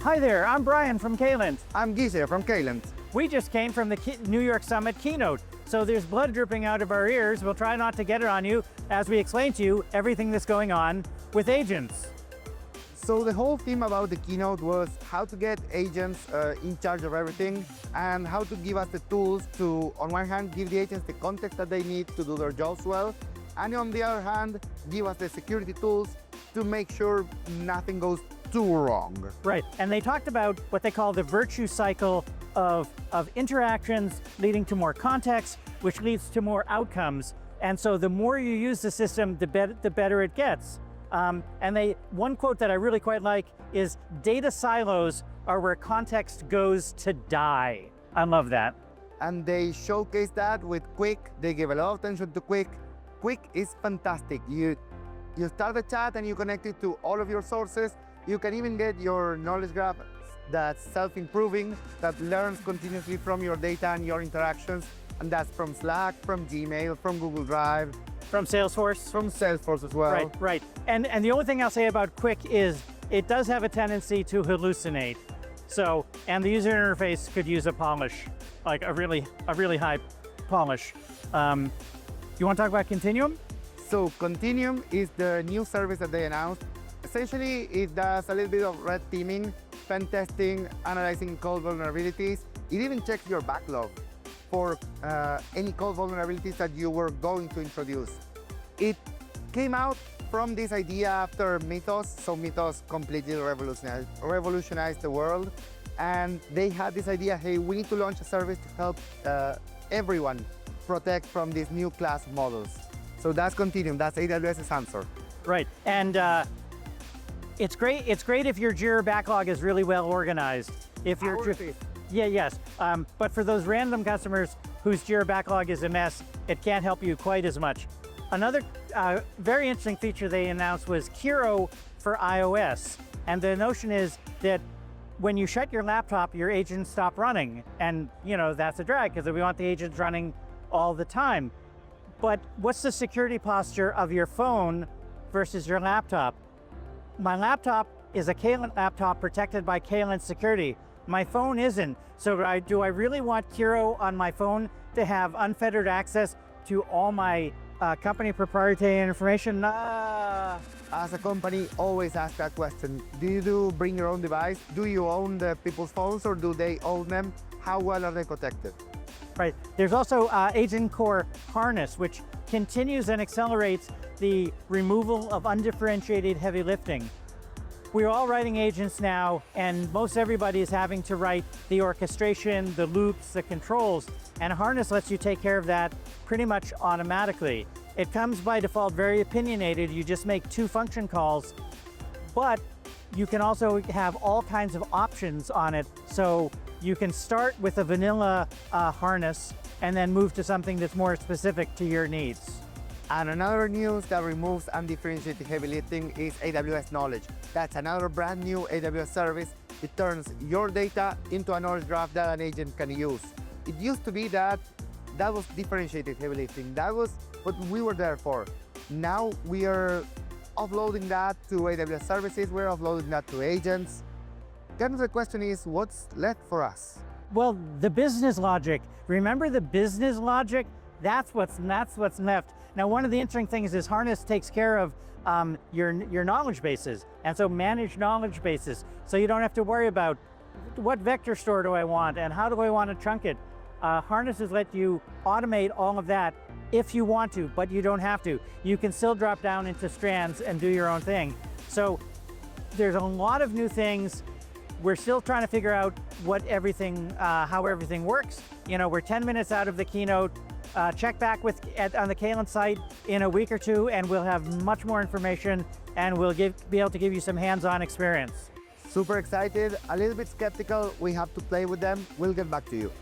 Hi there, I'm Brian from Caylent. I'm Gisele from Caylent. We just came from the New York Summit Keynote, so there's blood dripping out of our ears. We'll try not to get it on you as we explain to you everything that's going on with agents. So the whole theme about the keynote was how to get agents in charge of everything and how to give us the tools to, on one hand, give the agents the context that they need to do their jobs well, and on the other hand, give us the security tools to make sure nothing goes too wrong. Right, and they talked about what they call the virtue cycle of interactions leading to more context, which leads to more outcomes. And so the more you use the system, the better it gets. And one quote that I really quite like is, data silos are where context goes to die. I love that. And they showcase that with Quick. They give a lot of attention to Quick. Quick is fantastic. You start the chat and you connect it to all of your sources. You can even get your knowledge graph that's self-improving, that learns continuously from your data and your interactions. And that's from Slack, from Gmail, from Google Drive. From Salesforce? From Salesforce as well. Right, right. And the only thing I'll say about Quick is it does have a tendency to hallucinate. So, and the user interface could use a polish, like a really high polish. You want to talk about Continuum? So Continuum is the new service that they announced. Essentially, it does a little bit of red teaming, pen testing, analyzing code vulnerabilities. It even checks your backlog for any code vulnerabilities that you were going to introduce. It came out from this idea after Mythos. So Mythos completely revolutionized the world. And they had this idea, hey, we need to launch a service to help everyone protect from these new class models. So that's Continuum, that's AWS's answer. Right, and it's great if your Jira backlog is really well organized. If you're yes. But for those random customers whose Jira backlog is a mess, it can't help you quite as much. Another very interesting feature they announced was Kiro for iOS. And the notion is that when you shut your laptop, your agents stop running. And that's a drag because we want the agents running all the time. But what's the security posture of your phone versus your laptop? My laptop is a Caylent laptop protected by Caylent security. My phone isn't. So do I really want Kiro on my phone to have unfettered access to all my company proprietary information? As a company, always ask that question. Do you bring your own device? Do you own the people's phones or do they own them? How well are they protected? Right. There's also Agent Core Harness, which continues and accelerates the removal of undifferentiated heavy lifting. We're all writing agents now, and most everybody is having to write the orchestration, the loops, the controls, and Harness lets you take care of that pretty much automatically. It comes by default very opinionated. You just make 2 function calls, but you can also have all kinds of options on it. So you can start with a vanilla harness and then move to something that's more specific to your needs. And another news that removes undifferentiated heavy lifting is AWS Knowledge. That's another brand new AWS service. It turns your data into a knowledge graph that an agent can use. It used to be that was differentiated heavy lifting. That was what we were there for. Now we are offloading that to AWS services. We're offloading that to agents. Kind of the question is, what's left for us? Well, the business logic. Remember the business logic? That's what's left. Now, one of the interesting things is Harness takes care of your knowledge bases, and so manage knowledge bases. So you don't have to worry about what vector store do I want and how do I want to chunk it. Harnesses let you automate all of that if you want to, but you don't have to. You can still drop down into strands and do your own thing. So there's a lot of new things. We're still trying to figure out how everything works. We're 10 minutes out of the keynote. Check back on the Caylent site in a week or 2, and we'll have much more information, and we'll be able to give you some hands-on experience. Super excited, a little bit skeptical. We have to play with them. We'll get back to you.